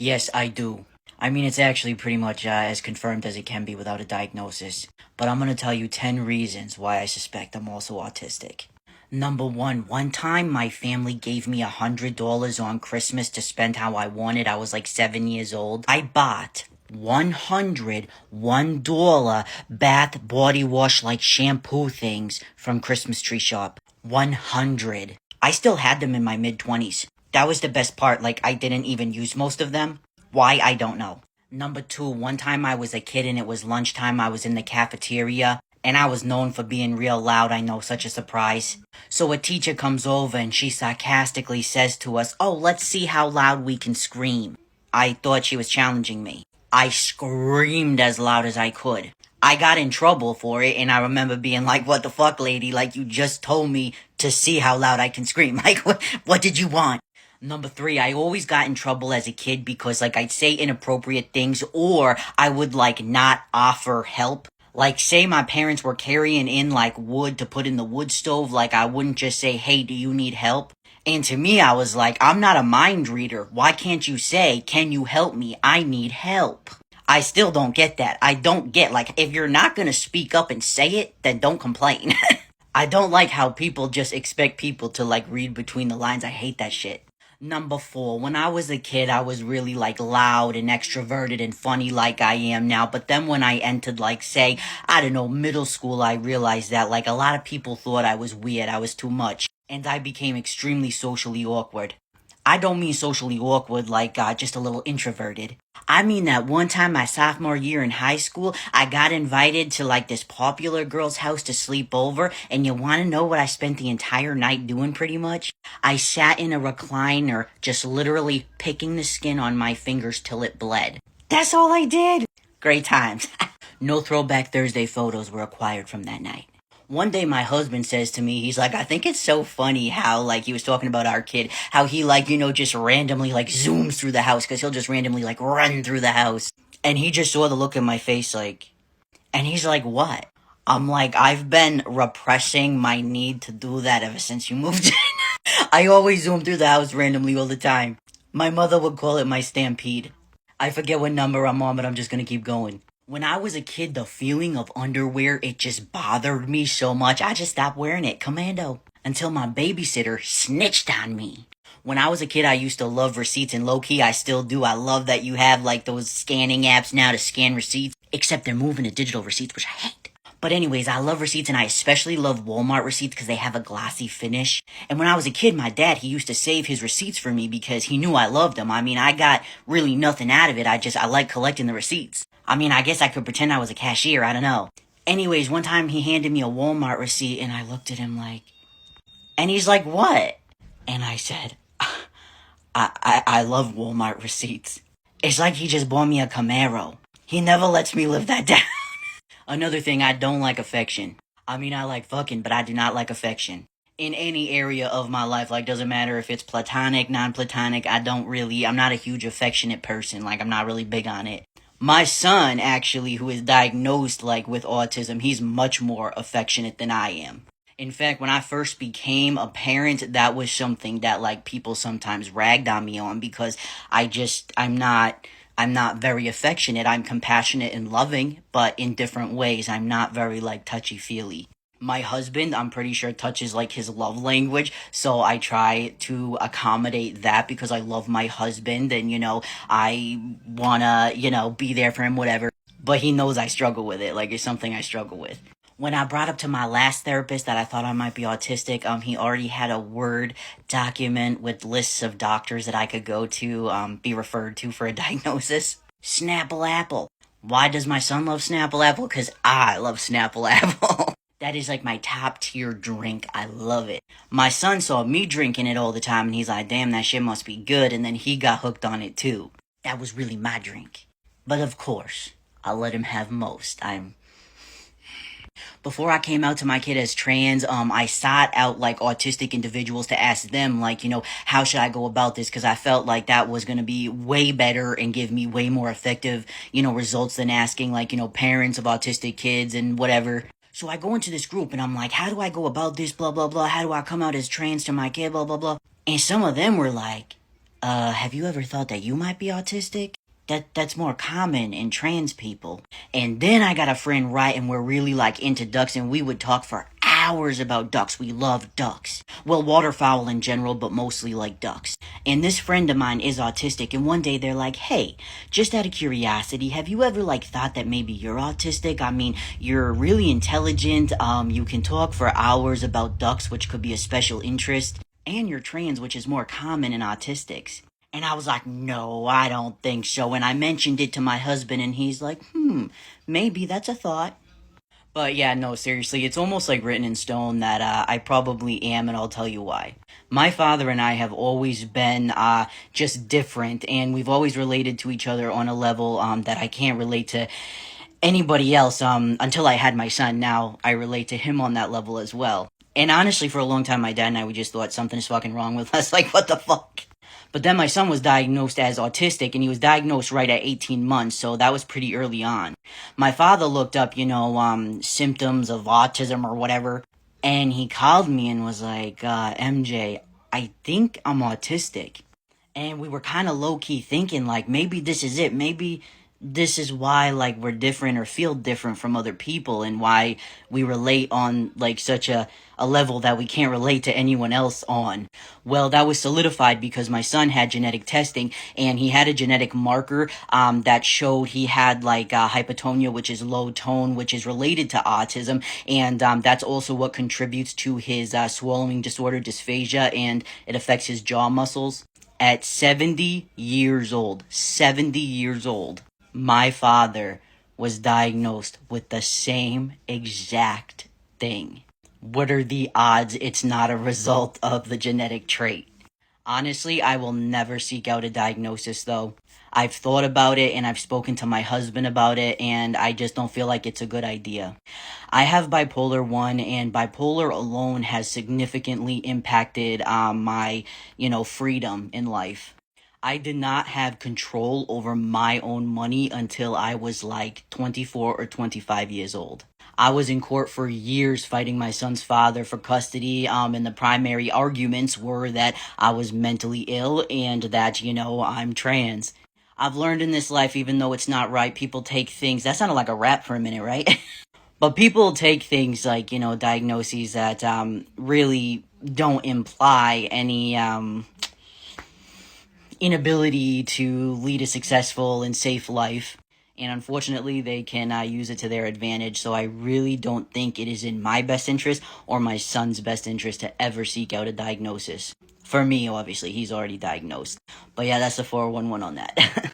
Yes, I do. I mean, it's actually pretty much as confirmed as it can be without a diagnosis. But I'm gonna tell you 10 reasons why I suspect I'm also autistic. Number one time my family gave me $100 on Christmas to spend how I wanted. I was like 7 years old. I bought $101 bath body wash like shampoo things from Christmas Tree Shop. 100. I still had them in my mid 20s. That was the best part, like I didn't even use most of them. Why, I don't know. Number two, one time I was a kid and it was lunchtime, I was in the cafeteria, and I was known for being real loud, I know, such a surprise. So a teacher comes over and she sarcastically says to us, "Oh, let's see how loud we can scream." I thought she was challenging me. I screamed as loud as I could. I got in trouble for it, and I remember being like, "What the fuck, lady? Like, you just told me to see how loud I can scream. Like, what did you want?" Number three, I always got in trouble as a kid because, like, I'd say inappropriate things, or I would, like, not offer help. Like, say my parents were carrying in, like, wood to put in the wood stove, like, I wouldn't just say, "Hey, do you need help?" And to me, I was like, I'm not a mind reader. Why can't you say, "Can you help me? I need help"? I still don't get that. I don't get, like, if you're not gonna speak up and say it, then don't complain. I don't like how people just expect people to, like, read between the lines. I hate that shit. Number four, when I was a kid, I was really, like, loud and extroverted and funny like I am now. But then when I entered, like, say, I don't know, middle school, I realized that, like, a lot of people thought I was weird. I was too much. And I became extremely socially awkward. I don't mean socially awkward like just a little introverted. I mean that one time my sophomore year in high school, I got invited to like this popular girl's house to sleep over, and you wanna know what I spent the entire night doing pretty much? I sat in a recliner, just literally picking the skin on my fingers till it bled. That's all I did! Great times. No Throwback Thursday photos were acquired from that night. One day my husband says to me, he's like, "I think it's so funny how, like, he was talking about our kid, how he, like, just randomly, like, zooms through the house, because he'll just randomly, like, run through the house." And he just saw the look in my face, like, and he's like, "What?" I'm like, "I've been repressing my need to do that ever since you moved in." I always zoom through the house randomly all the time. My mother would call it my stampede. I forget what number I'm on, but I'm just gonna keep going. When I was a kid, the feeling of underwear, it just bothered me so much, I just stopped wearing it, commando. Until my babysitter snitched on me. When I was a kid, I used to love receipts, and low-key, I still do. I love that you have, like, those scanning apps now to scan receipts. Except they're moving to digital receipts, which I hate. But anyways, I love receipts, and I especially love Walmart receipts because they have a glossy finish. And when I was a kid, my dad, he used to save his receipts for me because he knew I loved them. I mean, I got really nothing out of it. I like collecting the receipts. I mean, I guess I could pretend I was a cashier. I don't know. Anyways, one time he handed me a Walmart receipt, and I looked at him like, and he's like, "What?" And I said, I love Walmart receipts. It's like he just bought me a Camaro. He never lets me live that down. Another thing, I don't like affection. I mean, I like fucking, but I do not like affection. In any area of my life, like, doesn't matter if it's platonic, non-platonic, I'm not a huge affectionate person. Like, I'm not really big on it. My son, actually, who is diagnosed, like, with autism, he's much more affectionate than I am. In fact, when I first became a parent, that was something that, like, people sometimes ragged on me on because I'm not very affectionate. I'm compassionate and loving, but in different ways. I'm not very, like, touchy-feely. My husband, I'm pretty sure, touches, like, his love language, so I try to accommodate that because I love my husband and, I wanna, be there for him, whatever. But he knows I struggle with it, like, it's something I struggle with. When I brought up to my last therapist that I thought I might be autistic, he already had a Word document with lists of doctors that I could go to, be referred to for a diagnosis. Snapple Apple. Why does my son love Snapple Apple? Because I love Snapple Apple. That is like my top tier drink. I love it. My son saw me drinking it all the time and he's like, "Damn, that shit must be good." And then he got hooked on it too. That was really my drink. But of course, I'll let him have most. Before I came out to my kid as trans, I sought out, like, autistic individuals to ask them, like, how should I go about this? Because I felt like that was going to be way better and give me way more effective, results than asking, like, parents of autistic kids and whatever. So I go into this group and I'm like, how do I go about this, blah, blah, blah? How do I come out as trans to my kid, blah, blah, blah? And some of them were like, have you ever thought that you might be autistic? That's more common in trans people. And then I got a friend, right, and we're really like into ducks, and we would talk for hours about ducks. We love ducks. Well, waterfowl in general, but mostly like ducks. And this friend of mine is autistic, and one day they're like, hey, just out of curiosity, have you ever like thought that maybe you're autistic? I mean, you're really intelligent, you can talk for hours about ducks, which could be a special interest, and you're trans, which is more common in autistics. And I was like, no, I don't think so. And I mentioned it to my husband, and he's like, maybe that's a thought. But yeah, no, seriously, it's almost like written in stone that I probably am, and I'll tell you why. My father and I have always been just different, and we've always related to each other on a level that I can't relate to anybody else until I had my son. Now I relate to him on that level as well. And honestly, for a long time, my dad and I, we just thought something is fucking wrong with us. Like, what the fuck? But then my son was diagnosed as autistic, and he was diagnosed right at 18 months, so that was pretty early on. My father looked up, symptoms of autism or whatever, and he called me and was like, MJ, I think I'm autistic. And we were kind of low key thinking, like, maybe this is it. Maybe this is why, like, we're different or feel different from other people, and why we relate on, like, such a level that we can't relate to anyone else on. Well, that was solidified because my son had genetic testing, and he had a genetic marker that showed he had, like, hypotonia, which is low tone, which is related to autism, and that's also what contributes to his swallowing disorder, dysphagia, and it affects his jaw muscles. At 70 years old, 70 years old, my father was diagnosed with the same exact thing. What are the odds it's not a result of the genetic trait? Honestly, I will never seek out a diagnosis though. I've thought about it, and I've spoken to my husband about it, and I just don't feel like it's a good idea. I have bipolar 1, and bipolar alone has significantly impacted my, freedom in life. I did not have control over my own money until I was like 24 or 25 years old. I was in court for years fighting my son's father for custody, and the primary arguments were that I was mentally ill and that, I'm trans. I've learned in this life, even though it's not right, people take things, that sounded like a rap for a minute, right? But people take things like, diagnoses that really don't imply any inability to lead a successful and safe life. And unfortunately, they can use it to their advantage. So I really don't think it is in my best interest or my son's best interest to ever seek out a diagnosis. For me, obviously, he's already diagnosed. But yeah, that's the 411 on that.